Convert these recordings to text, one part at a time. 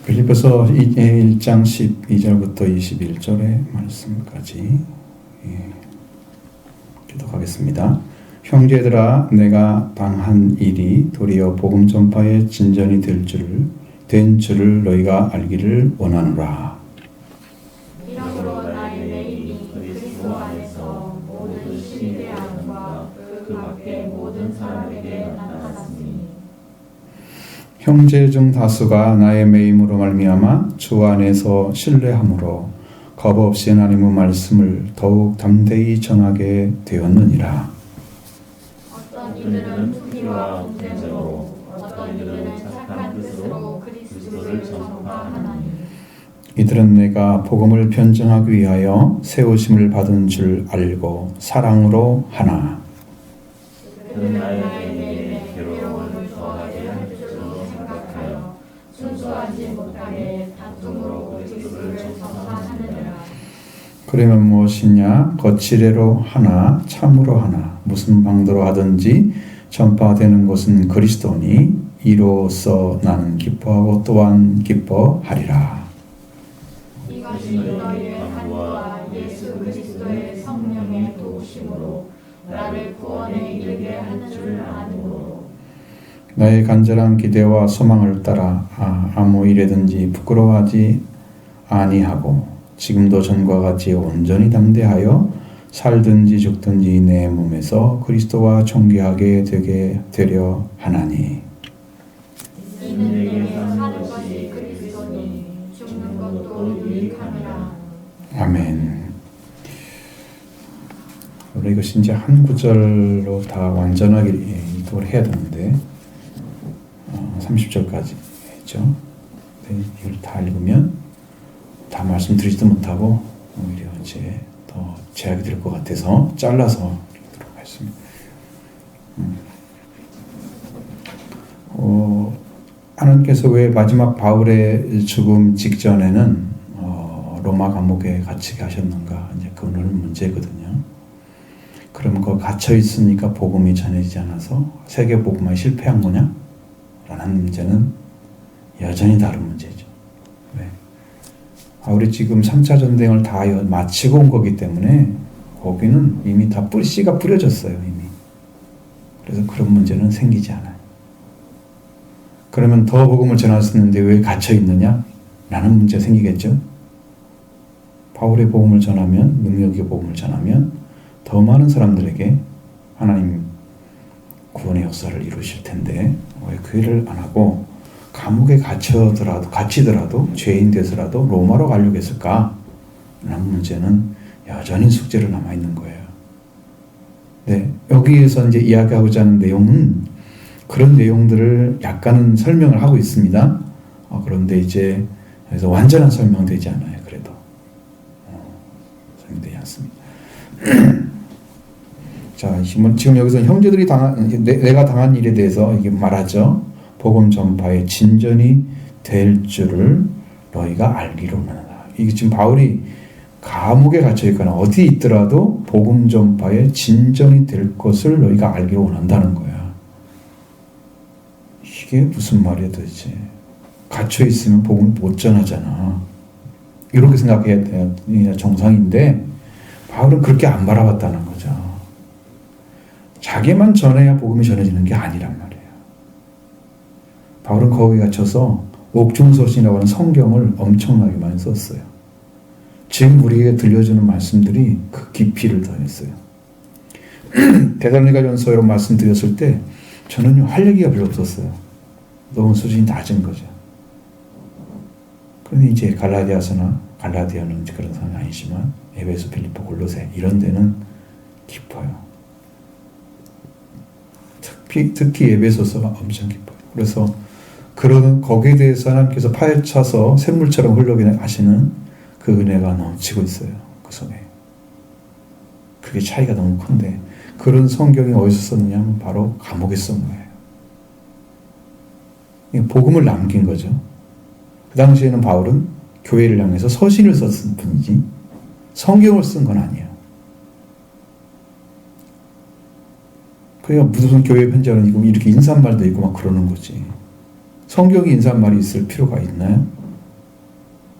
빌립보서 1장 12절부터 21절의 말씀까지 기도하겠습니다. 형제들아, 내가 당한 일이 도리어 복음 전파의 진전이 된 줄을 너희가 알기를 원하노라. 이러므로 나의 매임이 그리스도 안에서 모든 신의 안과 그 밖의 모든 사람에게 나타났으니 형제 중 다수가 나의 매임으로 말미암아 주 안에서 신뢰함으로 겁없이 하나님의 말씀을 더욱 담대히 전하게 되었느니라. 어떤 이들은 투기와 분쟁으로 어떤 이들은 착한 뜻으로 그리스도를 전파하나니 이들은 내가 복음을 변증하기 위하여 세우심을 받은 줄 알고 사랑으로 하나. 그는 나에게 괴로움을 더하게 할 줄로 생각하여 순수하지 못하게 다툼으로 그리스도를 전파하느니라. 그러면 무엇이냐? 거칠애로 하나 참으로 하나 무슨 방도로 하든지 전파되는 것은 그리스도니 이로써 나는 기뻐하고 또한 기뻐하리라. 이것이 너희의 간구와 예수 그리스도의 성령의 도우심으로 나를 구원에 이르게 한 줄 아므로 나의 간절한 기대와 소망을 따라 아무 일에든지 부끄러워하지 아니하고 지금도 전과 같이 온전히 담대하여 살든지 죽든지 내 몸에서 그리스도와 존귀하게 되게 되려 하나니. 이는 내게 사는 것이 그리스도니 죽는 것도 유익함이라. 아멘. 우리 이것이 이제 한 구절로 다 완전하게 이동을 해야 되는데 30절까지 했죠. 이걸 다 읽으면 다 말씀드리지도 못하고 오히려 이제 더 제약이 될 것 같아서 잘라서 읽도록 하겠습니다. 하나님께서 왜 마지막 바울의 죽음 직전에는 로마 감옥에 갇히게 하셨는가? 이제 그거는 문제거든요. 그러면 그 갇혀 있으니까 복음이 전해지지 않아서 세계 복음화에 실패한 거냐? 라는 문제는 여전히 다른 문제죠. 왜? 바울이 지금 3차 전쟁을 다 마치고 온 거기 때문에 거기는 이미 다 씨가 뿌려졌어요. 이미. 그래서 그런 문제는 생기지 않아요. 그러면 더 복음을 전할 수 있는데 왜 갇혀 있느냐? 라는 문제가 생기겠죠. 바울의 복음을 전하면, 능력의 복음을 전하면 더 많은 사람들에게 하나님 구원의 역사를 이루실 텐데 왜 그 일을 안 하고 감옥에 갇히더라도 죄인 돼서라도 로마로 가려고 했을까? 라는 문제는 여전히 숙제로 남아있는 거예요. 네, 여기에서 이제 이야기하고자 하는 내용은 그런 내용들을 약간은 설명을 하고 있습니다. 그런데 이제 그래서 완전한 설명되지 않아요. 그래도 설명되지 않습니다. 자, 지금 여기서 형제들이 내가 당한 일에 대해서 이게 말하죠. 복음 전파의 진전이 될 줄을 너희가 알기로 원하노라. 이게 지금 바울이 감옥에 갇혀 있거나 어디 있더라도 복음 전파의 진전이 될 것을 너희가 알기로 원한다는 거야. 이게 무슨 말이야 도대체? 갇혀 있으면 복음을 못 전하잖아. 이렇게 생각해야 돼야 정상인데 바울은 그렇게 안 바라봤다는 거죠. 자기만 전해야 복음이 전해지는 게 아니란 말이에요. 바울은 거기 갇혀서 옥중서신이라고 하는 성경을 엄청나게 많이 썼어요. 지금 우리에게 들려주는 말씀들이 그 깊이를 더했어요. 데살로니가전서 이런 말씀드렸을 때 저는 할 얘기가 별로 없었어요. 너무 수준이 낮은 거죠. 그런데 이제 갈라디아는 그런 상황이 아니지만 에베소, 빌립보, 골로새 이런 데는 깊어요. 특히 에베소서가 엄청 깊어요. 그래서 거기에 대해서 하나님께서 파헤쳐서 샘물처럼 흘러게 하시는 그 은혜가 넘치고 있어요. 그 속에. 그게 차이가 너무 큰데 그런 성경이 어디서 썼느냐 하면 바로 감옥에 쓴 거예요. 복음을 남긴 거죠. 그 당시에는 바울은 교회를 향해서 서신을 썼을 뿐이지 성경을 쓴 건 아니에요. 그러니까 무슨 교회 편지는 이렇게 인사말도 있고 막 그러는 거지. 성경이 인사말이 있을 필요가 있나요?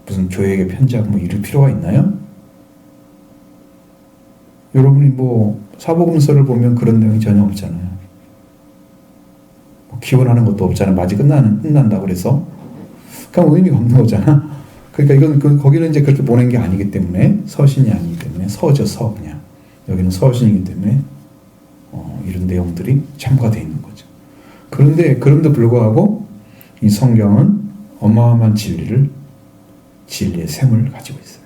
무슨 교회에게 편지하고 뭐 이럴 필요가 있나요? 여러분이 뭐 사복음서를 보면 그런 내용이 전혀 없잖아요. 뭐 기원하는 것도 없잖아요. 마치 끝난다 그래서. 그냥 의미가 없는 거잖아. 그러니까 이건 거기는 이제 그렇게 보낸 게 아니기 때문에, 서신이 아니기 때문에 서죠, 서 그냥. 여기는 서신이기 때문에 이런 내용들이 첨가되어 있는 거죠. 그런데 그럼에도 불구하고 이 성경은 어마어마한 진리의 샘을 가지고 있어요.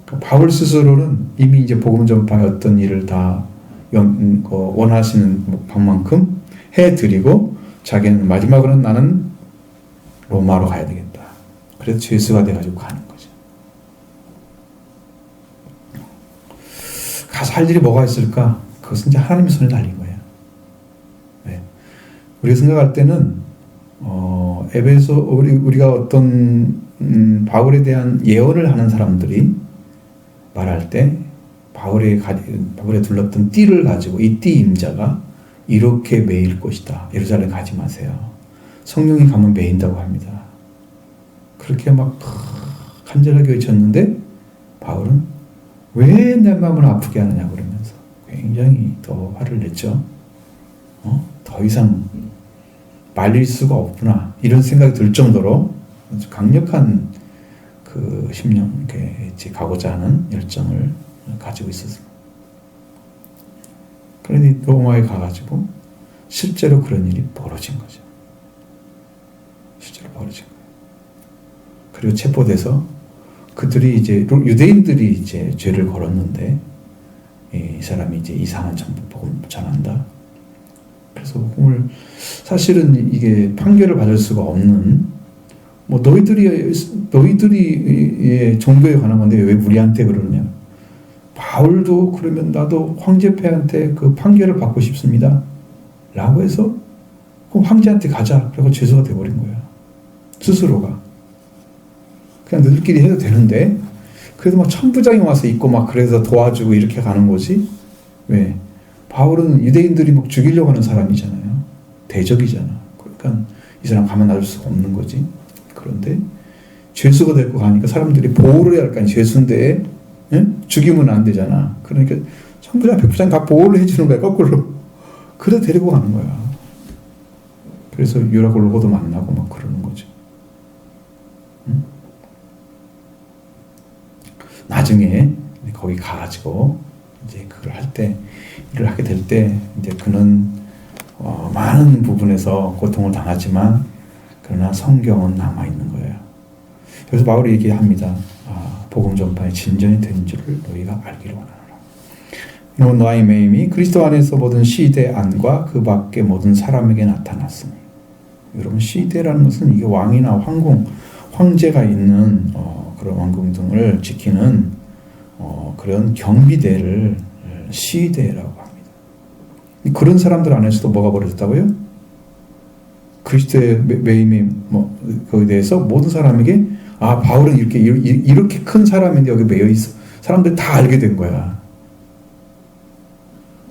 그러니까 바울 스스로는 이미 이제 복음 전파의 어떤 일을 다 원하시는 방만큼 해드리고, 자기는 마지막으로는 나는 로마로 가야 되겠다. 그래서 죄수가 돼가지고 가는 거죠. 가서 할 일이 뭐가 있을까? 그것은 이제 하나님의 손에 달린 거예요. 네. 우리가 생각할 때는 에베소 우리가 어떤 바울에 대한 예언을 하는 사람들이 말할 때 바울에 둘렀던 띠를 가지고 이 띠 임자가 이렇게 매일 것이다. 예루살렘 가지 마세요. 성령이 가면 매인다고 합니다. 그렇게 막 간절하게 외쳤는데 바울은 왜 내 마음을 아프게 하느냐 그러면서 굉장히 더 화를 냈죠. 더 이상 말릴 수가 없구나 이런 생각이 들 정도로 아주 강력한 그 심령, 가고자 하는 열정을 가지고 있었습니다. 그러니 로마에 가가지고 실제로 그런 일이 벌어진 거죠. 실제로 벌어진 거예요. 그리고 체포돼서 그들이 이제 유대인들이 이제 죄를 걸었는데 이 사람이 이제 이상한 복음을 전한다. 그래서 복음을 사실은 이게 판결을 받을 수가 없는 뭐 너희들이 종교에 관한 건데 왜 우리한테 그러느냐. 바울도 그러면 나도 황제폐한테 그 판결을 받고 싶습니다. 라고 해서 그럼 황제한테 가자. 그리고 죄수가 돼버린 거야. 스스로가. 그냥 너희들끼리 해도 되는데 그래도 막 천부장이 와서 있고 막 그래서 도와주고 이렇게 가는 거지. 왜? 바울은 유대인들이 막 죽이려고 하는 사람이잖아요. 대적이잖아. 그러니까 이 사람 가만 놔둘 수가 없는 거지. 그런데 죄수가 데리고 가니까 사람들이 보호를 해야 할 거 아니야. 죄수인데 죽이면 안 되잖아. 그러니까 천부장, 백부장 다 보호를 해주는 거야. 거꾸로. 그래서 데리고 가는 거야. 그래서 유라굴로고도 만나고 막 그러는 거죠. 나중에 거기 가가지고 이제 그걸 할 때, 일을 하게 될 때 이제 그는 많은 부분에서 고통을 당하지만 그러나 성경은 남아 있는 거예요. 그래서 바울이 얘기합니다. 복음 전파의 진전이 된 줄을 너희가 알기를 원하노라. 이는 너의 매임이 그리스도 안에서 모든 시대 안과 그 밖의 모든 사람에게 나타났으니. 여러분 시대라는 것은 이게 왕이나 황궁, 황제가 있는 그런 왕궁 등을 지키는 그런 경비대를 시대라고 합니다. 그런 사람들 안에서도 뭐가 벌어졌다고요? 그리스도의 매임이 거기에 대해서 모든 사람에게 바울은 이렇게 큰 사람인데 여기 매여 있어. 사람들이 다 알게 된 거야.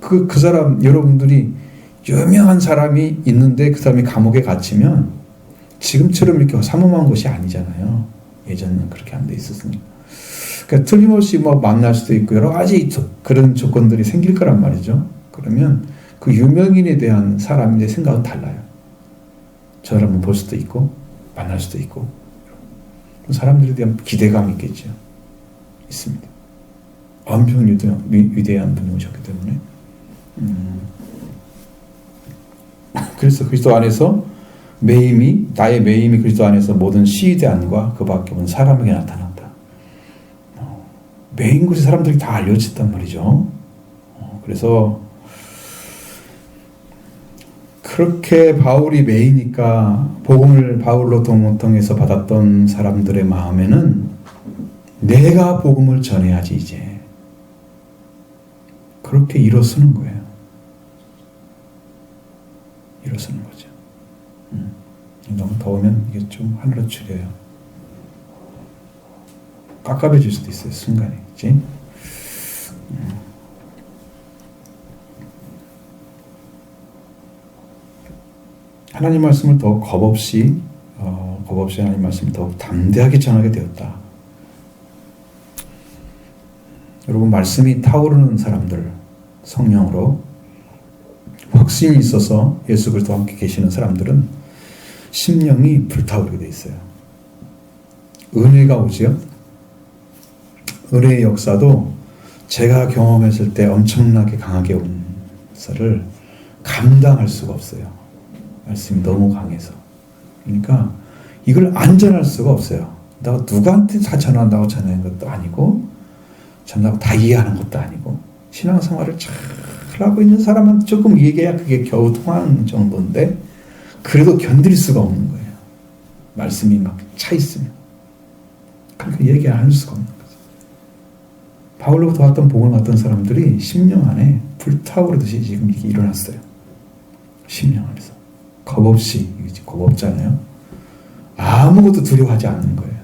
그 사람, 여러분들이 유명한 사람이 있는데 그 사람이 감옥에 갇히면 지금처럼 이렇게 삼엄한 것이 아니잖아요. 예전에는 그렇게 안 돼 있었으니까. 그러니까 틀림없이 만날 수도 있고 여러 가지 그런 조건들이 생길 거란 말이죠. 그러면 그 유명인에 대한 사람의 생각은 달라요. 저 사람은 볼 수도 있고 만날 수도 있고 사람들에 대한 기대감이 있겠죠. 있습니다. 엄청 위대한 분이 오셨기 때문에. 그래서 그리스도 안에서 나의 매임이 그리스도 안에서 모든 시대 안과 그 밖에 모든 사람에게 나타난다. 매인 것이 사람들이 다 알려졌단 말이죠. 그래서 그렇게 바울이 매이니까 복음을 바울로 통해서 받았던 사람들의 마음에는 내가 복음을 전해야지 이제. 그렇게 일어서는 거예요. 일어서는 거죠. 너무 더우면 이게 좀 하늘로 추려요. 깝깝해질 수도 있어요. 순간에. 그치? 하나님 말씀을 더 겁없이 겁 없이 하나님 말씀을 더욱 담대하게 전하게 되었다. 여러분, 말씀이 타오르는 사람들, 성령으로 확신이 있어서 예수 그리스도와 함께 계시는 사람들은 심령이 불타오르게 돼 있어요. 은혜가 오지요. 은혜의 역사도 제가 경험했을 때 엄청나게 강하게 온 역사를 감당할 수가 없어요. 말씀이 너무 강해서. 그러니까 이걸 안전할 수가 없어요. 내가 누구한테 다 전한다고 전하는 것도 아니고 전하고 다 이해하는 것도 아니고 신앙생활을 잘 하고 있는 사람한테 조금 얘기해야 그게 겨우 통하는 정도인데 그래도 견딜 수가 없는 거예요. 말씀이 막 차 있으면. 그러니까 얘기 안 할 수가 없는 거죠. 바울로부터 왔던 복음을 받던 사람들이 심령 안에 불타오르듯이 지금 이게 일어났어요. 심령 안에서. 겁 없이, 겁 없잖아요. 아무것도 두려워하지 않는 거예요.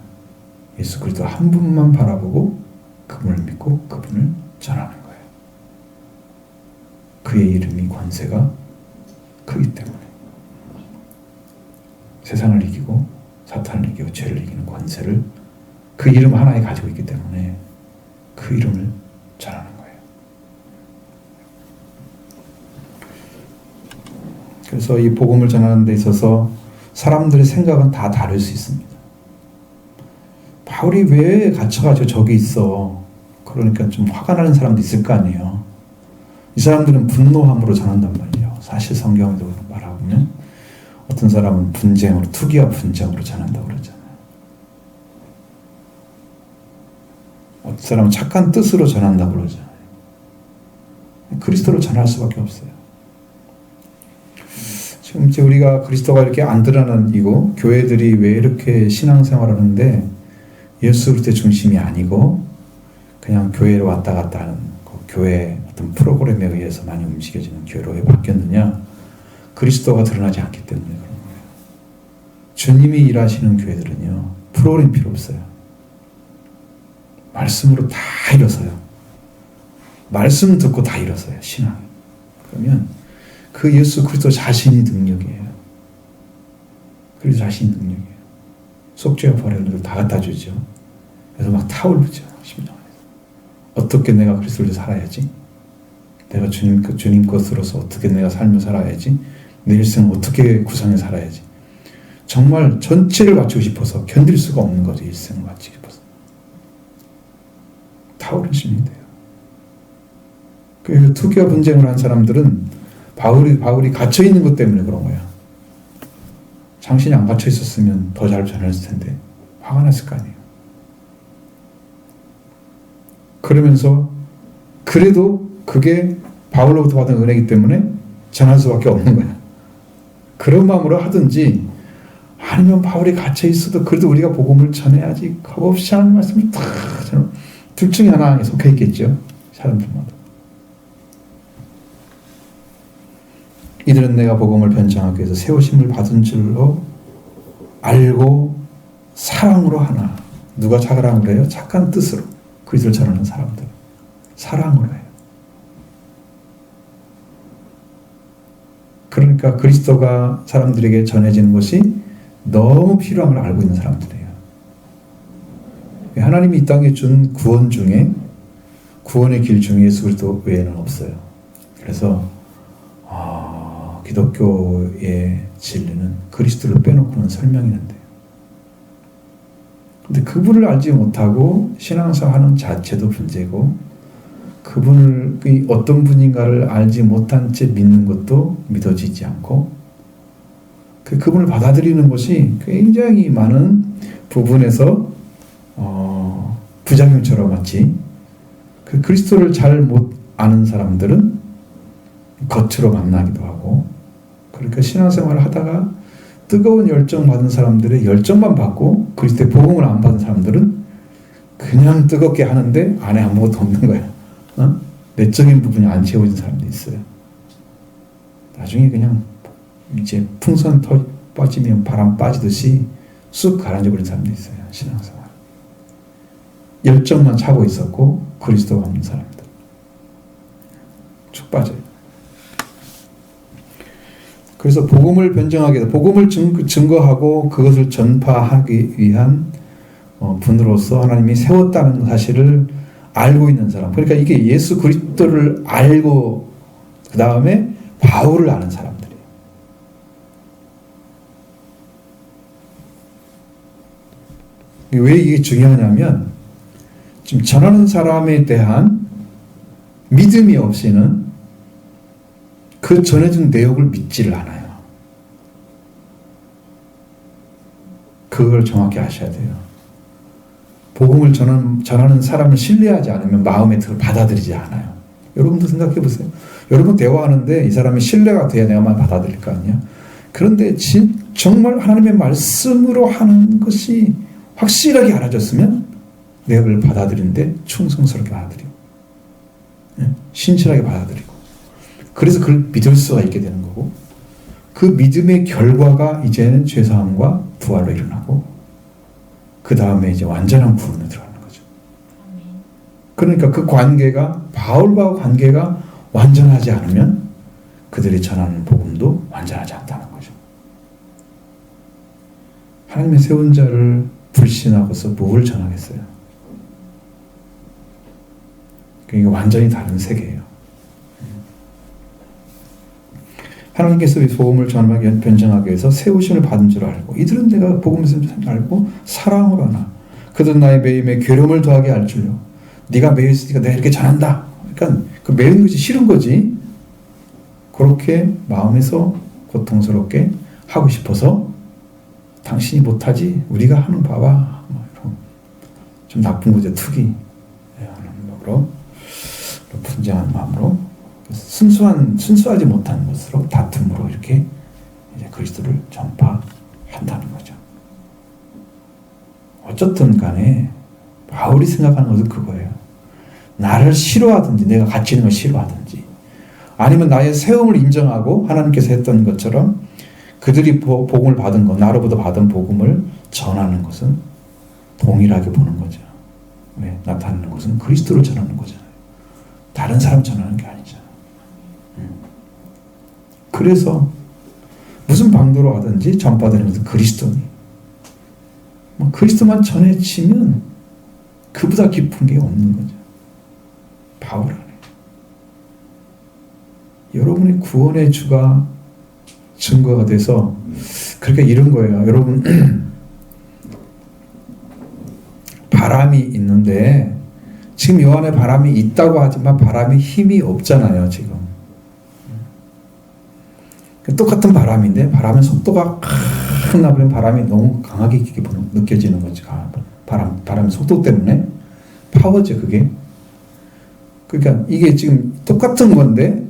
예수 그리스도 한 분만 바라보고 그분을 믿고 그분을 전하는 거예요. 그의 이름이 권세가 크기 때문에 세상을 이기고 사탄을 이기고 죄를 이기는 권세를 그 이름 하나에 가지고 있기 때문에 그 이름을 전하는 거예요. 그래서 이 복음을 전하는 데 있어서 사람들의 생각은 다 다를 수 있습니다. 바울이 왜 갇혀가지고 저기 있어? 그러니까 좀 화가 나는 사람도 있을 거 아니에요. 이 사람들은 분노함으로 전한단 말이에요. 사실 성경에도 말하면 어떤 사람은 분쟁으로, 투기와 분쟁으로 전한다고 그러잖아요. 어떤 사람은 착한 뜻으로 전한다고 그러잖아요. 그리스도로 전할 수밖에 없어요. 지금 이제 우리가 그리스도가 이렇게 안 드러나고 교회들이 왜 이렇게 신앙생활을 하는데 예수 그리스도의 중심이 아니고 그냥 교회로 왔다 갔다 하는 그 교회 어떤 프로그램에 의해서 많이 움직여지는 교회로 왜 바뀌었느냐? 그리스도가 드러나지 않기 때문에 그런 거예요. 주님이 일하시는 교회들은요, 프로그램 필요 없어요. 말씀으로 다 일어서요. 말씀 듣고 다 일어서요, 신앙. 그러면 그 예수 그리스도 자신이 능력이에요. 그리스도 자신이 능력이에요. 속죄와 벌을 다 갖다 주죠. 그래서 막 타오르죠, 심령 안에서. 어떻게 내가 그리스도를 살아야지? 내가 주님 것으로서 어떻게 내가 삶을 살아야지? 내 일생을 어떻게 구성해 살아야지? 정말 전체를 바치고 싶어서 견딜 수가 없는 거죠. 일생을 바치고 싶어서. 타오르시면 돼요. 그래서 투기와 분쟁을 한 사람들은 바울이 갇혀 있는 것 때문에 그런 거야. 당신이 안 갇혀 있었으면 더 잘 전했을 텐데 화가 났을 거 아니에요. 그러면서 그래도 그게 바울로부터 받은 은혜이기 때문에 전할 수밖에 없는 거야. 그런 마음으로 하든지 아니면 바울이 갇혀 있어도 그래도 우리가 복음을 전해야지 겁 없이 하는 말씀을 다 전해. 둘 중에 하나에 속해 있겠죠. 사람들마다. 이들은 내가 복음을 변장하기 위해서 세우심을 받은 줄로 알고 사랑으로 하나. 누가 사랑으로 해요? 착한 뜻으로 그리스도를 전하는 사람들. 사랑으로 해요. 그러니까 그리스도가 사람들에게 전해지는 것이 너무 필요한 걸 알고 있는 사람들이에요. 하나님이 이 땅에 준 구원 중에 구원의 길 중에 예수 그리스도 외에는 없어요. 그래서 기독교의 진리는 그리스도를 빼놓고는 설명이 안 돼요. 근데 그분을 알지 못하고 신앙생활하는 자체도 문제고 그분을 어떤 분인가를 알지 못한 채 믿는 것도 믿어지지 않고 그분을 받아들이는 것이 굉장히 많은 부분에서 부작용처럼 마치 그 그리스도를 잘 못 아는 사람들은 겉으로 만나기도 하고 그러니까 신앙생활을 하다가 뜨거운 열정 받은 사람들의 열정만 받고 그리스도의 복음을 안 받은 사람들은 그냥 뜨겁게 하는데 안에 아무것도 없는 거야. 내적인 부분이 안 채워진 사람도 있어요. 나중에 그냥 이제 풍선 빠지면 바람 빠지듯이 쑥 가라앉아 버린 사람도 있어요. 신앙생활. 열정만 차고 있었고 그리스도가 없는 사람들. 쭉 빠져요. 그래서 복음을 변증하기 위해서 복음을 증거하고 그것을 전파하기 위한 분으로서 하나님이 세웠다는 사실을 알고 있는 사람. 그러니까 이게 예수 그리스도를 알고 그 다음에 바울을 아는 사람들이에요. 왜 이게 중요하냐면 지금 전하는 사람에 대한 믿음이 없이는 그 전해준 내용을 믿지를 않아요. 그걸 정확히 아셔야 돼요. 복음을 전하는 사람을 신뢰하지 않으면 마음에 그걸 받아들이지 않아요. 여러분도 생각해 보세요. 여러분 대화하는데 이 사람이 신뢰가 돼야 내가 말 받아들일 거 아니야. 그런데 정말 하나님의 말씀으로 하는 것이 확실하게 알아졌으면 내가 그걸 받아들이는데 충성스럽게 받아들이고 신실하게 받아들이고 그래서 그걸 믿을 수가 있게 되는 거고 그 믿음의 결과가 이제는 죄사함과 부활로 일어나고 그 다음에 이제 완전한 구원에 들어가는 거죠. 그러니까 그 관계가 바울과 관계가 완전하지 않으면 그들이 전하는 복음도 완전하지 않다는 거죠. 하나님의 세운 자를 불신하고서 뭘 전하겠어요? 이게 완전히 다른 세계예요. 하나님께서 이 복음을 전하게 변증하기 위해서 세우심을 받은 줄 알고 이들은 내가 복음을 알고 사랑으로 하나 그들은 나의 매임에 괴로움을 더하게 할 줄요 네가 매였으니까 내가 이렇게 전한다. 그러니까 그 매는 것이 싫은 거지. 그렇게 마음에서 고통스럽게 하고 싶어서 당신이 못하지 우리가 하는 봐봐 좀 나쁜 거죠. 투기 하는 마음으로 분쟁한 마음으로 순수하지 못한 것으로 다툼으로 이렇게 이제 그리스도를 전파한다는 거죠. 어쨌든 간에 바울이 생각하는 것은 그거예요. 나를 싫어하든지 내가 같이 있는 걸 싫어하든지 아니면 나의 세움을 인정하고 하나님께서 했던 것처럼 그들이 복음을 받은 것 나로부터 받은 복음을 전하는 것은 동일하게 보는 거죠. 왜? 나타나는 것은 그리스도를 전하는 거잖아요. 다른 사람 전하는 게 아니잖아요. 그래서 무슨 방도로 하든지 전파되는 것은 그리스도니 그리스도만 전해지면 그보다 깊은 게 없는 거죠. 바울 안에 여러분의 구원의 주가 증거가 돼서 그러니까 이런 거예요. 여러분 바람이 있는데 지금 요 안에 바람이 있다고 하지만 바람이 힘이 없잖아요. 지금 똑같은 바람인데 바람의 속도가 확 나버리면 바람이 너무 강하게 느껴지는 거죠. 바람의 속도 때문에 파워죠. 그게 그러니까 이게 지금 똑같은 건데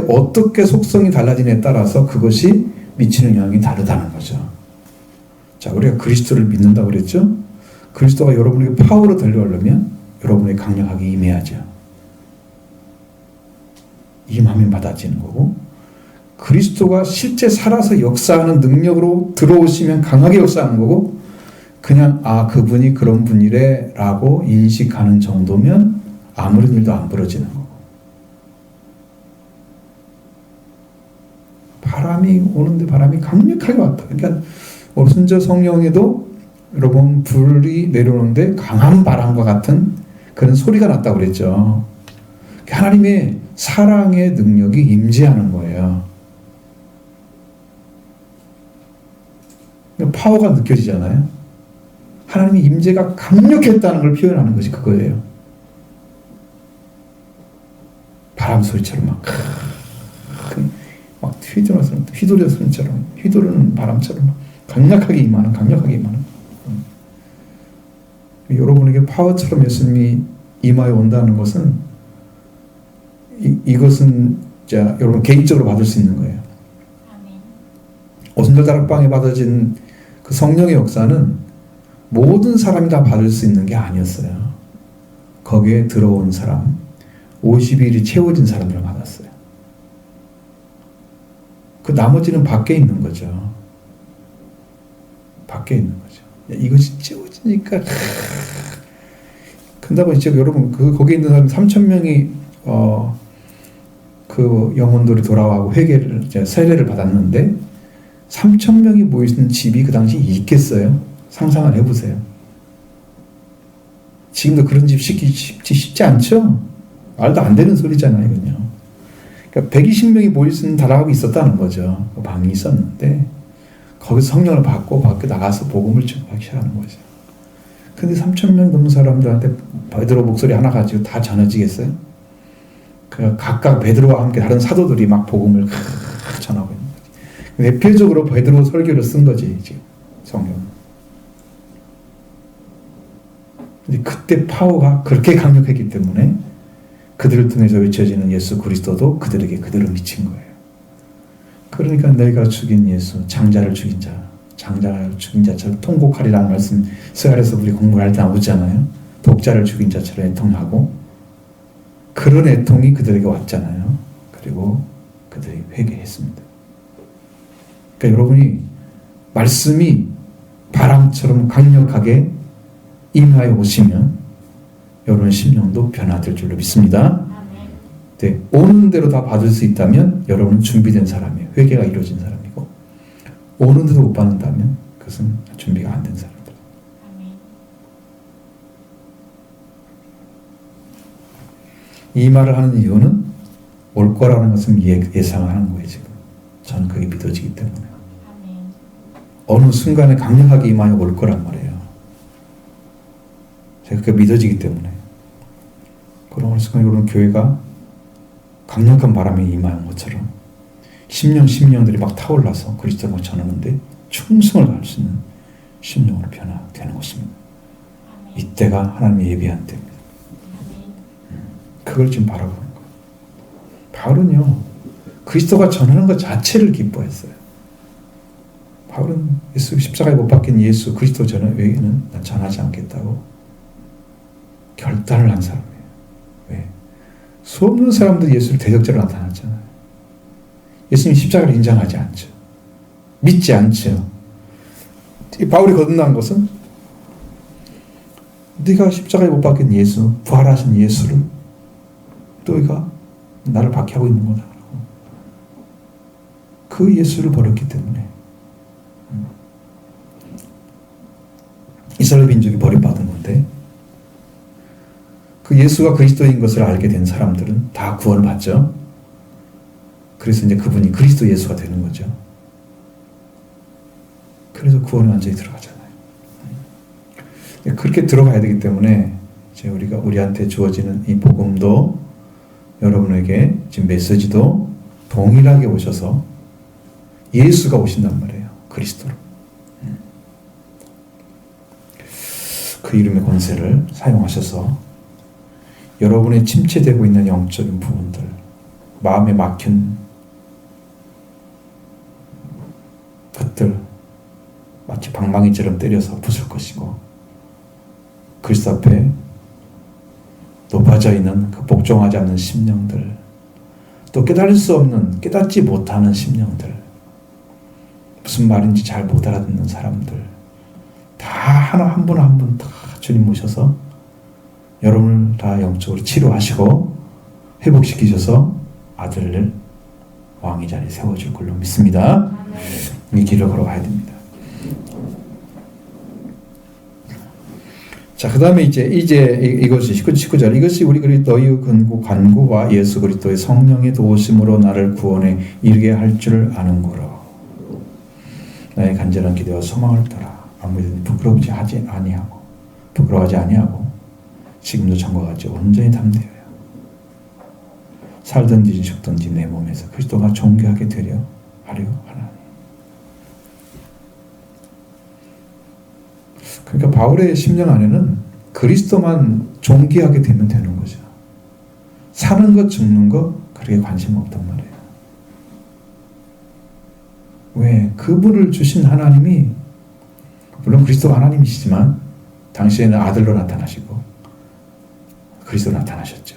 어떻게 속성이 달라지냐에 따라서 그것이 미치는 영향이 다르다는 거죠. 자, 우리가 그리스도를 믿는다고 그랬죠? 그리스도가 여러분에게 파워로 들려오려면 여러분에게 강력하게 임해야죠. 임하면 받아지는 거고 그리스도가 실제 살아서 역사하는 능력으로 들어오시면 강하게 역사하는 거고 그냥 그분이 그런 분이래 라고 인식하는 정도면 아무런 일도 안 벌어지는 거고 바람이 오는데 바람이 강력하게 왔다. 그러니까 오순절 성령에도 여러분 불이 내려오는데 강한 바람과 같은 그런 소리가 났다고 그랬죠. 하나님의 사랑의 능력이 임재하는 거예요. 파워가 느껴지잖아요. 하나님의 임재가 강력했다는 걸 표현하는 것이 그거예요. 바람 소리처럼 막 휘도려 소리처럼 휘두르는 바람처럼 강력하게 임하는 여러분에게 파워처럼 예수님이 임하여 온다는 것은 이것은 여러분 개인적으로 받을 수 있는 거예요. 오순절 다락방에 받아진 그 성령의 역사는 모든 사람이 다 받을 수 있는 게 아니었어요. 거기에 들어온 사람 50일이 채워진 사람들을 받았어요. 그 나머지는 밖에 있는 거죠. 밖에 있는 거죠. 이것이 채워지니까 근다고 이제 여러분 거기 있는 사람 3,000명이 그 영혼들이 돌아와고 회개를 이제 세례를 받았는데 3,000명이 모이는 집이 그 당시 있겠어요? 상상을 해보세요. 지금도 그런 집 쉽지 않죠? 말도 안 되는 소리잖아요, 이건요. 그러니까 120명이 모일 수 있는 다락이 있었다는 거죠. 그 방이 있었는데 거기서 성령을 받고 밖에 나가서 복음을 전하기 시작하는 거죠. 근데 3,000명 넘는 사람들한테 베드로 목소리 하나 가지고 다 전해지겠어요? 그 각각 베드로와 함께 다른 사도들이 막 복음을 전하고 있는 거지. 대표적으로 베드로 설교를 쓴 거지, 지금 성경. 근데 그때 파워가 그렇게 강력했기 때문에 그들을 통해서 외쳐지는 예수 그리스도도 그들에게 그대로 미친 거예요. 그러니까 내가 죽인 예수, 장자를 죽인 자, 장자를 죽인 자처럼 통곡하리라는 말씀 스가랴서 우리 공부할 때 나오잖아요. 독자를 죽인 자처럼 애통하고 그런 애통이 그들에게 왔잖아요. 그리고 그들이 회개했습니다. 그러니까 여러분이 말씀이 바람처럼 강력하게 임하여 오시면 여러분의 심령도 변화될 줄로 믿습니다. 네, 오는 대로 다 받을 수 있다면 여러분은 준비된 사람이에요. 회개가 이루어진 사람이고 오는 대로 못 받는다면 그것은 준비가 안 된 사람들. 이 말을 하는 이유는 올 거라는 것은 예상하는 거예요. 지금 저는 그게 믿어지기 때문에 어느 순간에 강력하게 임하여 올 거란 말이에요. 제가 그게 믿어지기 때문에 그런 어느 순간 여러분 교회가 강력한 바람이 임하는 것처럼 심령들이 막 타올라서 그리스도를 전하는데 충성을 다할 수 있는 심령으로 변화되는 것입니다. 이때가 하나님이 예비한 때입니다. 그걸 지금 바라보는 거예요. 바울은요 그리스도가 전하는 것 자체를 기뻐했어요. 바울은 예수 십자가에 못 박힌 예수 그리스도 외에는 난 전하지 않겠다고 결단을 한 사람이에요. 왜? 수없는 사람들이 예수를 대적자로 나타났잖아요. 예수님 십자가를 인정하지 않죠. 믿지 않죠. 바울이 거듭난 것은 네가 십자가에 못 박힌 예수, 부활하신 예수를 너희가 나를 박해하고 있는 거다. 그 예수를 버렸기 때문에 이스라엘 민족이 버림받은 건데 그 예수가 그리스도인 것을 알게 된 사람들은 다 구원을 받죠. 그래서 이제 그분이 그리스도 예수가 되는 거죠. 그래서 구원에 완전히 들어가잖아요. 그렇게 들어가야 되기 때문에 이제 우리한테 주어지는 이 복음도 여러분에게 지금 메시지도 동일하게 오셔서 예수가 오신단 말이에요. 그리스도로. 그 이름의 권세를 사용하셔서 여러분의 침체되고 있는 영적인 부분들, 마음에 막힌 것들 마치 방망이처럼 때려서 부술 것이고 그리스도 앞에 높아져 있는 그 복종하지 않는 심령들, 또 깨달을 수 없는, 깨닫지 못하는 심령들, 무슨 말인지 잘 못 알아듣는 사람들 다 하나 한 분 한 분 다 주님 모셔서 여러분을 다 영적으로 치료하시고 회복시키셔서 아들을 왕의 자리에 세워줄 걸로 믿습니다. 이 길을 걸어가야 됩니다. 자, 그 다음에 이제 이것이 19절 이것이 우리 너희 간구와 예수 그리스도의 성령의 도우심으로 나를 구원에 이르게 할 줄 아는고로 나의 간절한 기대와 소망을 따라 아무든지 부끄러워하지 아니하고 지금도 전과 같이 온전히 담대하여 살든지 죽든지 내 몸에서 그리스도가 존귀하게 되려 하려 하나니. 그러니까 바울의 심령 안에는 그리스도만 존귀하게 되면 되는 거죠. 사는 것 죽는 것 그렇게 관심 없단 말이에요. 왜? 그분을 주신 하나님이 물론 그리스도가 하나님이시지만 당시에는 아들로 나타나시고 그리스도 나타나셨죠.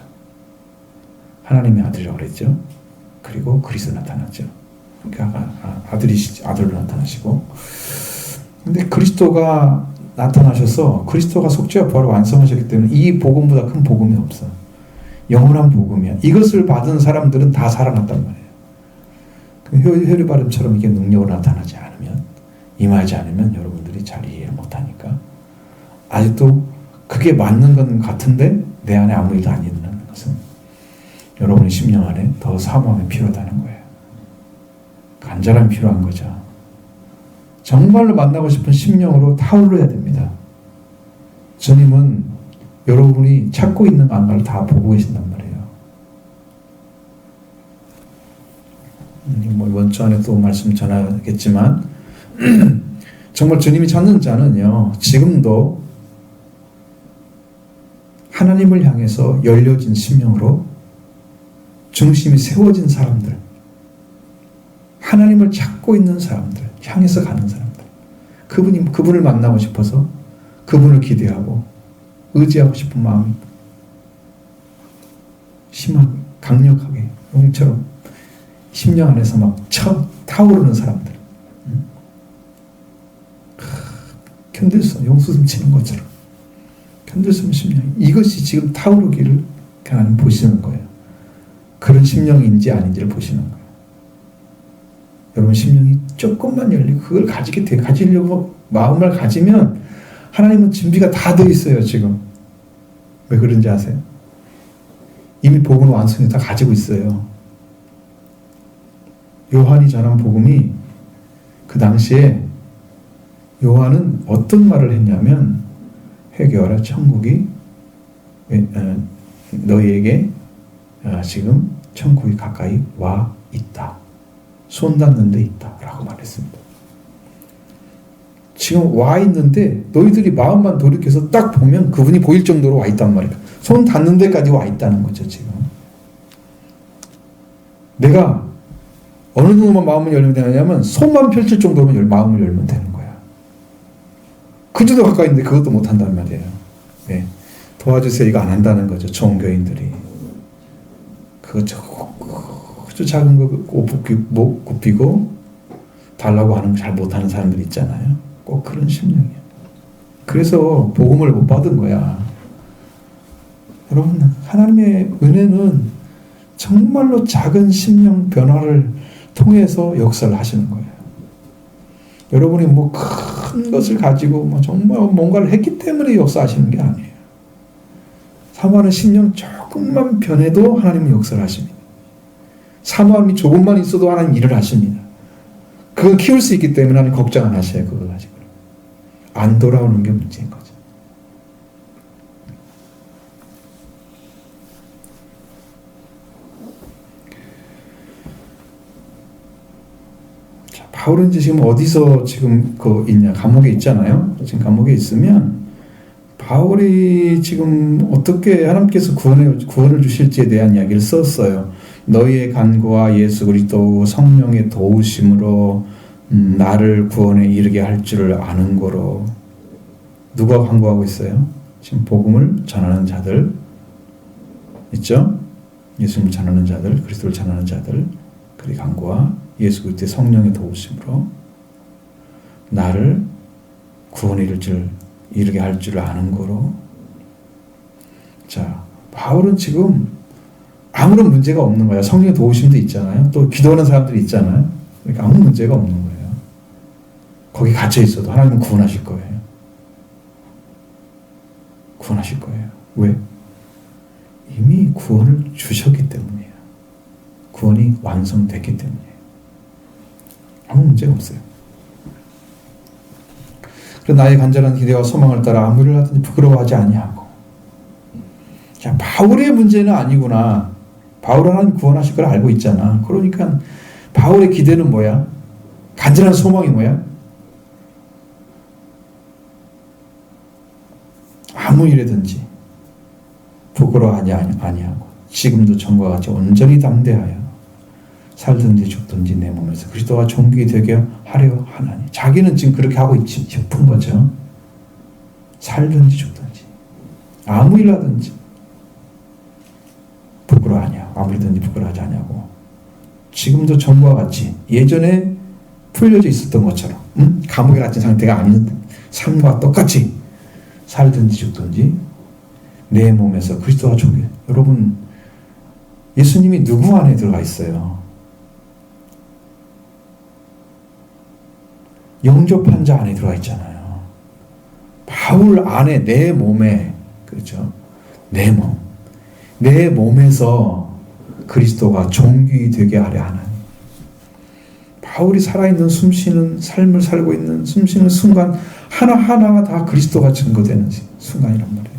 하나님의 아들이라고 그랬죠. 그리고 그리스도 나타났죠. 그러니까 아들로 나타나시고 근데 그리스도가 나타나셔서 그리스도가 속죄와 부활을 완성하셨기 때문에 이 복음보다 큰 복음이 없어. 영원한 복음이야. 이것을 받은 사람들은 다 살아났단 말이에요. 혈의 발음처럼 이게 능력으로 나타나지 않으면, 임하지 않으면 여러분들이 잘 이해를 못하니까 아직도 그게 맞는 건 같은데 내 안에 아무 일도 안 있는 것은 여러분의 심령 안에 더 사모함이 필요하다는 거예요. 간절함이 필요한 거죠. 정말로 만나고 싶은 심령으로 타오르야 됩니다. 주님은 여러분이 찾고 있는 안가를 다 보고 계신단 말이에요. 뭐 이번 주 안에 또 말씀 전하겠지만 정말 주님이 찾는 자는요, 지금도 하나님을 향해서 열려진 심령으로 중심이 세워진 사람들, 하나님을 찾고 있는 사람들, 향해서 가는 사람들, 그분을 만나고 싶어서 그분을 기대하고 의지하고 싶은 마음이 심하게 강력하게 용처럼 심령 안에서 막 타오르는 사람들, 견딜 수 없는 용수숨 치는 것처럼 견딜 수 없는 심령, 이것이 지금 타오르기를 하나님 보시는 거예요. 그런 심령인지 아닌지를 보시는 거예요. 여러분 심령이 조금만 열리고 그걸 가지려고 마음을 가지면 하나님은 준비가 다 돼 있어요. 지금 왜 그런지 아세요? 이미 복음은 완성이 다 가지고 있어요. 요한이 전한 복음이 그 당시에 요한은 어떤 말을 했냐면, 회개하라, 천국이 너희에게 지금 천국이 가까이 와 있다. 손 닿는 데 있다 라고 말했습니다. 지금 와 있는데 너희들이 마음만 돌이켜서 딱 보면 그분이 보일 정도로 와 있단 말이에요. 손 닿는 데까지 와 있다는 거죠. 지금 내가 어느 정도만 마음을 열면 되냐면 손만 펼칠 정도로만 마음을 열면 되는 거야. 그 정도 가까이 있는데 그것도 못한단 말이에요. 네. 도와주세요 이거 안 한다는 거죠. 좋은 교인들이. 그거 작은 거 목 굽히고 달라고 하는 거 잘 못하는 사람들 있잖아요. 꼭 그런 심령이에요. 그래서 복음을 못 받은 거야. 여러분, 하나님의 은혜는 정말로 작은 심령 변화를 통해서 역사를 하시는 거예요. 여러분이 뭐 큰 것을 가지고 뭐 정말 뭔가를 했기 때문에 역사하시는 게 아니에요. 사모하는 심령 조금만 변해도 하나님은 역사를 하십니다. 사모함이 조금만 있어도 하나님 일을 하십니다. 그걸 키울 수 있기 때문에 하나님 걱정 안 하셔요. 그걸 가지고. 안 돌아오는 게 문제인 거죠. 자, 바울은 지금 어디서 지금 있냐? 감옥에 있잖아요. 지금 감옥에 있으면 바울이 지금 어떻게 하나님께서 구원을 주실지에 대한 이야기를 썼어요. 너희의 간구와 예수 그리스도 성령의 도우심으로 나를 구원에 이르게 할 줄을 아는 거로. 누가 간구하고 있어요? 지금 복음을 전하는 자들 있죠? 예수님을 전하는 자들, 그리스도를 전하는 자들, 그리 간구와 예수 그리스도의 성령의 도우심으로 나를 구원에 이르게 할 줄을 아는 거로. 자, 바울은 지금 아무런 문제가 없는 거야. 성령의 도우심도 있잖아요. 또 기도하는 사람들이 있잖아요. 그러니까 아무 문제가 없는 거예요. 거기 갇혀 있어도 하나님은 구원하실 거예요. 구원하실 거예요. 왜? 이미 구원을 주셨기 때문이에요. 구원이 완성됐기 때문이에요. 아무 문제가 없어요. 그래서 나의 간절한 기대와 소망을 따라 아무 일을 하든지 부끄러워하지 아니하고. 자, 바울의 문제는 아니구나. 바울은 하나님 구원하실 걸 알고 있잖아. 그러니까 바울의 기대는 뭐야? 간절한 소망이 뭐야? 아무 일에든지 부끄러워하지 아니하고 지금도 전과 같이 온전히 담대하여 살든지 죽든지 내 몸에서 그리스도가 존귀 되게 하려 하나니. 자기는 지금 그렇게 하고 싶은 거죠. 살든지 죽든지 아무 일 하든지 부끄러워하냐, 아무리든지 부끄러워하지 않냐고. 지금도 전과 같이 예전에 풀려져 있었던 것처럼 감옥에 갇힌 상태가 아닌 삶과 똑같이 살든지 죽든지 내 몸에서 그리스도와 존귀. 여러분 예수님이 누구 안에 들어가 있어요? 영접한 자 안에 들어가 있잖아요. 바울 안에 내 몸에, 그렇죠? 내 몸. 내 몸에서 그리스도가 종기 되게 하려 하는. 바울이 살아있는 숨쉬는 삶을 살고 있는 숨쉬는 순간 하나하나가 다 그리스도가 증거되는 순간이란 말이에요.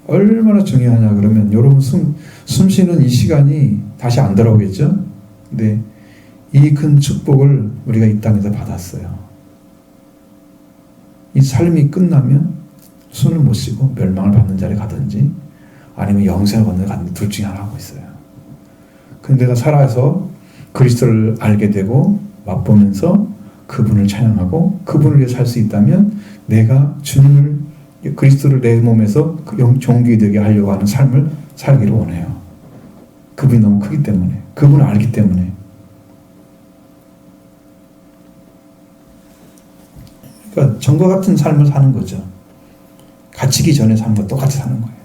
얼마나 중요하냐 그러면 여러분 숨쉬는 이 시간이 다시 안 돌아오겠죠? 근데 이 큰 축복을 우리가 이 땅에서 받았어요. 이 삶이 끝나면 숨을 못 쉬고 멸망을 받는 자리에 가든지 아니면 영생을 받는 데 가든지 둘 중에 하나 하고 있어요. 근데 내가 살아서 그리스도를 알게 되고 맛보면서 그분을 찬양하고 그분을 위해 살 수 있다면 내가 주님을 그리스도를 내 몸에서 종기 되게 하려고 하는 삶을 살기를 원해요. 그분이 너무 크기 때문에, 그분을 알기 때문에. 그러니까 전과 같은 삶을 사는 거죠. 갇히기 전에 삶과 똑같이 사는 거예요.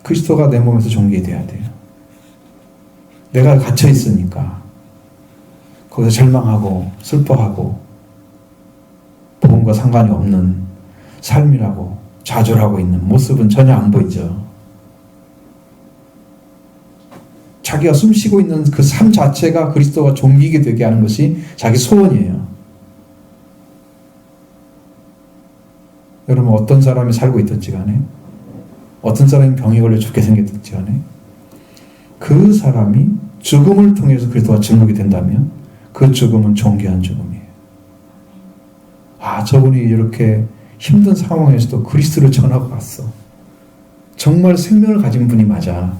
그리스도가 내 몸에서 종기돼야 돼요. 내가 갇혀 있으니까 거기서 절망하고 슬퍼하고 복음과 상관이 없는 삶이라고 좌절하고 있는 모습은 전혀 안 보이죠. 자기가 숨쉬고 있는 그 삶 자체가 그리스도가 종기게 되게 하는 것이 자기 소원이에요. 여러분 어떤 사람이 살고 있든지 간에 어떤 사람이 병에 걸려 죽게 생겼든지 간에 그 사람이 죽음을 통해서 그리스도가 증거가 된다면 그 죽음은 존귀한 죽음이에요. 아, 저분이 이렇게 힘든 상황에서도 그리스도를 전하고 갔어. 정말 생명을 가진 분이 맞아.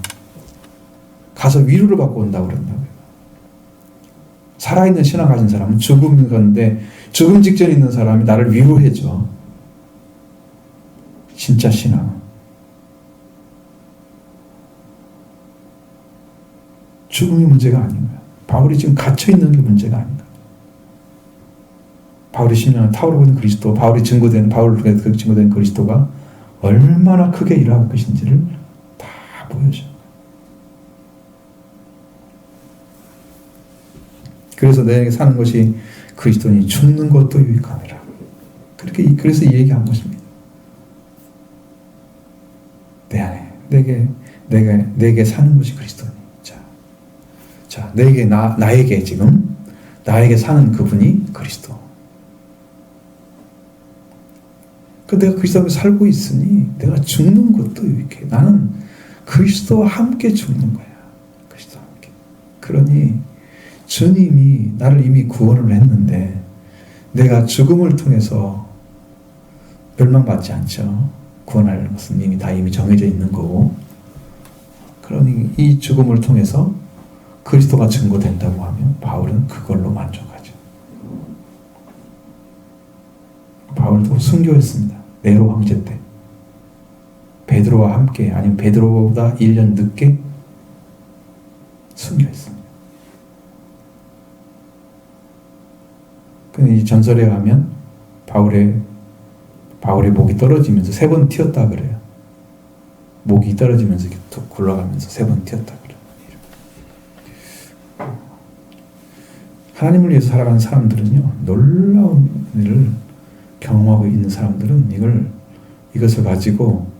가서 위로를 받고 온다고 그런다고요. 살아있는 신앙 가진 사람은 죽음인 건데 죽음 직전에 있는 사람이 나를 위로해줘. 진짜 신앙. 죽음이 문제가 아닌 거야. 바울이 지금 갇혀있는 게 문제가 아닌가. 바울이 신앙을 타오르고 있는 그리스도, 바울이 증거되는, 바울을 통해 증거된 그리스도가 얼마나 크게 일하고 계신지를 다 보여줘. 그래서 내게 사는 것이 그리스도니 죽는 것도 유익함이라. 그래서 이 얘기한 것입니다. 내 안에, 내게 사는 것이 그리스도니. 자, 나에게 지금, 나에게 사는 그분이 그리스도. 내가 그리스도 앞에 살고 있으니 내가 죽는 것도 유익해. 나는 그리스도와 함께 죽는 거야. 그리스도와 함께. 그러니 주님이 나를 이미 구원을 했는데 내가 죽음을 통해서 멸망받지 않죠. 구원할 것은 이미 정해져 있는 거고. 그러니 이 죽음을 통해서 그리스도가 증거된다고 하면 바울은 그걸로 만족하죠. 바울도 순교했습니다. 네로 황제 때. 베드로와 함께 아니면 베드로보다 1년 늦게 순교했습니다. 이 전설에 가면 바울의 목이 떨어지면서 3번 튀었다 그래요. 목이 떨어지면서 툭 굴러가면서 3번 튀었다 그래요. 하나님을 위해서 살아가는 사람들은요, 놀라운 일을 경험하고 있는 사람들은 이것을 가지고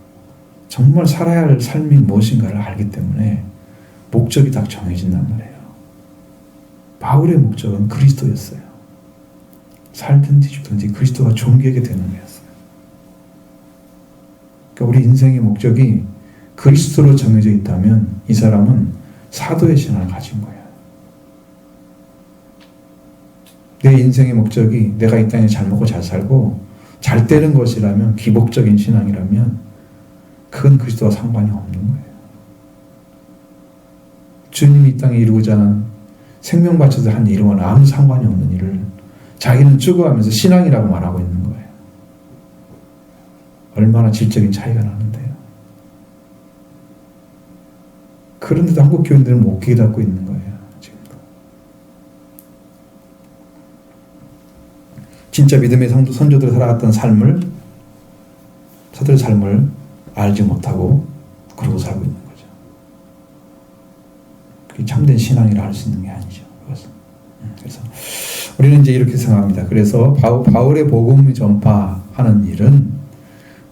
정말 살아야 할 삶이 무엇인가를 알기 때문에 목적이 딱 정해진단 말이에요. 바울의 목적은 그리스도였어요. 살든지 죽든지 그리스도가 존귀하게 되는 거였어요. 그러니까 우리 인생의 목적이 그리스도로 정해져 있다면 이 사람은 사도의 신앙을 가진 거예요. 내 인생의 목적이 내가 이 땅에 잘 먹고 잘 살고 잘 되는 것이라면, 기복적인 신앙이라면 그건 그리스도와 상관이 없는 거예요. 주님이 이 땅에 이루고자 하는 생명 바쳐서 한 일과는 아무 상관이 없는 일을 자기는 추구하면서 신앙이라고 말하고 있는 거예요. 얼마나 질적인 차이가 나는데요. 그런데도 한국 교인들은 못 깨닫고 있는 거예요. 진짜 믿음의 선조들이 살아갔던 삶을 알지 못하고 그러고 살고 있는 거죠. 그게 참된 신앙이라 할 수 있는 게 아니죠. 그것은. 그래서 우리는 이제 이렇게 생각합니다. 그래서 바울의 복음 전파하는 일은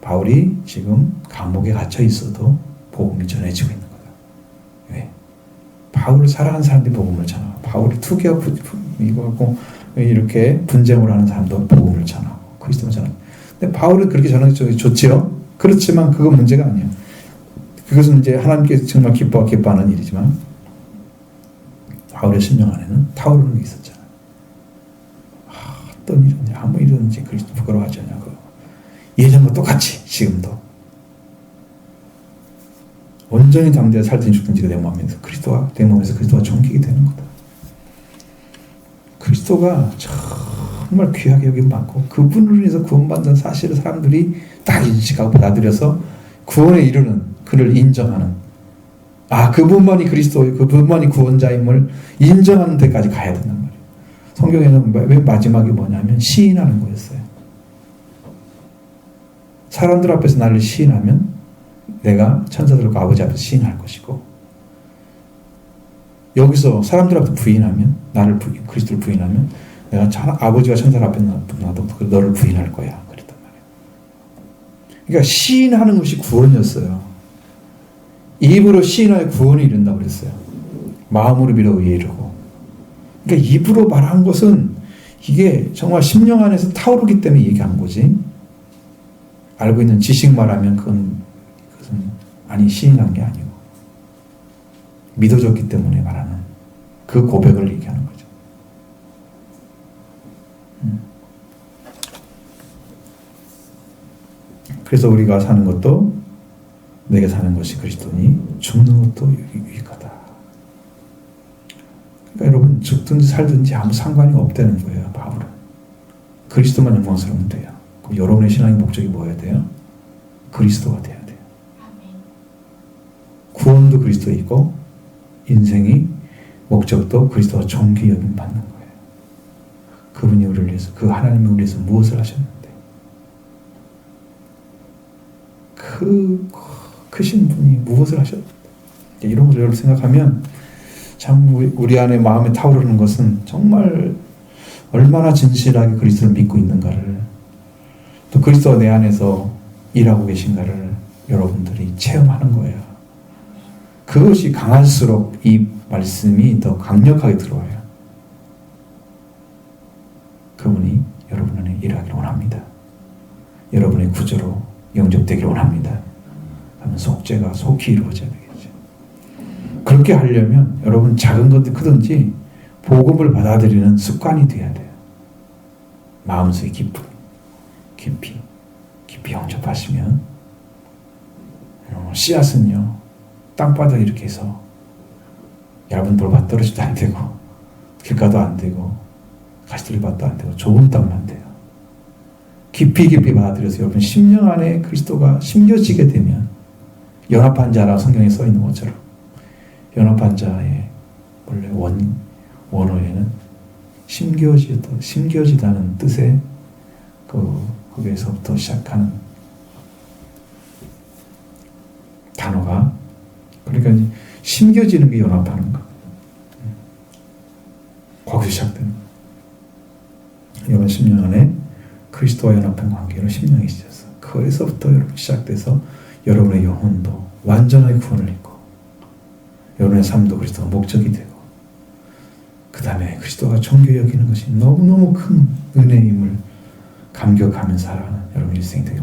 바울이 지금 감옥에 갇혀 있어도 복음이 전해지고 있는 거다. 왜? 바울을 사랑하는 사람들이 복음을 전하고, 바울이 투기하고 이거하고 이렇게 분쟁을 하는 사람도 복음을 전하고, 그리스도를 전하고. 근데 바울은 그렇게 전하는 게 좋지요. 그렇지만 그건 문제가 아니에요. 그것은 이제 하나님께서 정말 기뻐하는 일이지만, 바울의 심령 안에는 타오르는 게 있었잖아요. 어떤 일이든지 아무 일이든지 그리스도 부끄러워하지 않냐고. 예전과 똑같이 지금도 온전히 담대하 살든지 죽든지가 내 몸에서 그리스도가 존귀게 되는 거다. 그리스도가 정말 귀하게 여김받고 그분으로 인해서 구원받는 사실을 사람들이 딱 인식하고 받아들여서 구원에 이르는 그를 인정하는, 그분만이 그리스도의 그분만이 구원자임을 인정하는 데까지 가야 된단 말이에요. 성경에는 맨 마지막이 뭐냐면 시인하는 거였어요. 사람들 앞에서 나를 시인하면 내가 천사들과 아버지 앞에서 시인할 것이고, 여기서 사람들 앞에서 부인하면 그리스도를 부인하면 내가 아버지와 천사들 앞에 나도 너를 부인할 거야. 그랬단 말이에요. 그러니까 시인하는 것이 구원이었어요. 입으로 시인하여 구원을 이룬다고 그랬어요. 마음으로 믿어 의에 이르고. 그러니까 입으로 말한 것은 이게 정말 심령 안에서 타오르기 때문에 얘기한 거지. 알고 있는 지식 말하면 그것은 시인한 게 아니고 믿어졌기 때문에 말하는 그 고백을 얘기하는 거죠. 그래서 우리가 사는 것도 내게 사는 것이 그리스도니 죽는 것도 유익하다. 그러니까 여러분 죽든지 살든지 아무 상관이 없다는 거예요. 바울은 그리스도만 영광스러우면 돼요. 그럼 여러분의 신앙의 목적이 뭐여야 돼요? 그리스도가 돼야 돼요. 구원도 그리스도에 있고 인생이 목적도 그리스도와 존귀 여김 받는 거예요. 그분이 우리를 위해서, 그 하나님이 우리를 위해서 무엇을 하셨는데, 그 크신 분이 무엇을 하셨는데, 이런 것을 여러분 생각하면 참 우리 안에 마음에 타오르는 것은 정말 얼마나 진실하게 그리스도를 믿고 있는가를, 또 그리스도가 내 안에서 일하고 계신가를 여러분들이 체험하는 거예요. 그것이 강할수록 이 말씀이 더 강력하게 들어와요. 그분이 여러분 안에 일하기를 원합니다. 여러분의 구조로 영접되기를 원합니다. 하면 속죄가 속히 이루어져야 되겠죠. 그렇게 하려면 여러분 작은 것도 크든지 복음을 받아들이는 습관이 돼야 돼요. 마음속에 깊이 영접하시면 씨앗은요 땅바닥에 이렇게 해서 얇은 돌밭 떨어지도 안 되고 길가도 안 되고 가시돌이밭도 안 되고 좋은 땅만 돼요. 깊이 받아들여서 여러분 심령 안에 그리스도가 심겨지게 되면 연합한 자라 성경에 써 있는 것처럼 연합한 자의 원래 원어에는 심겨지다는 뜻의 거기에서부터 시작하는 단어가, 그러니까 심겨지는 게 연합하는 거. 거기서 시작되는 거. 여러분 심령 안에 그리스도와 연합한 관계로 심령이 시작해서 거기서부터 여러분 시작돼서 여러분의 영혼도 완전하게 구원을 입고 여러분의 삶도 그리스도가 목적이 되고 그 다음에 그리스도가 존귀 여기는 것이 너무너무 큰 은혜임을 감격하면서 살아가는 여러분 일생이 되길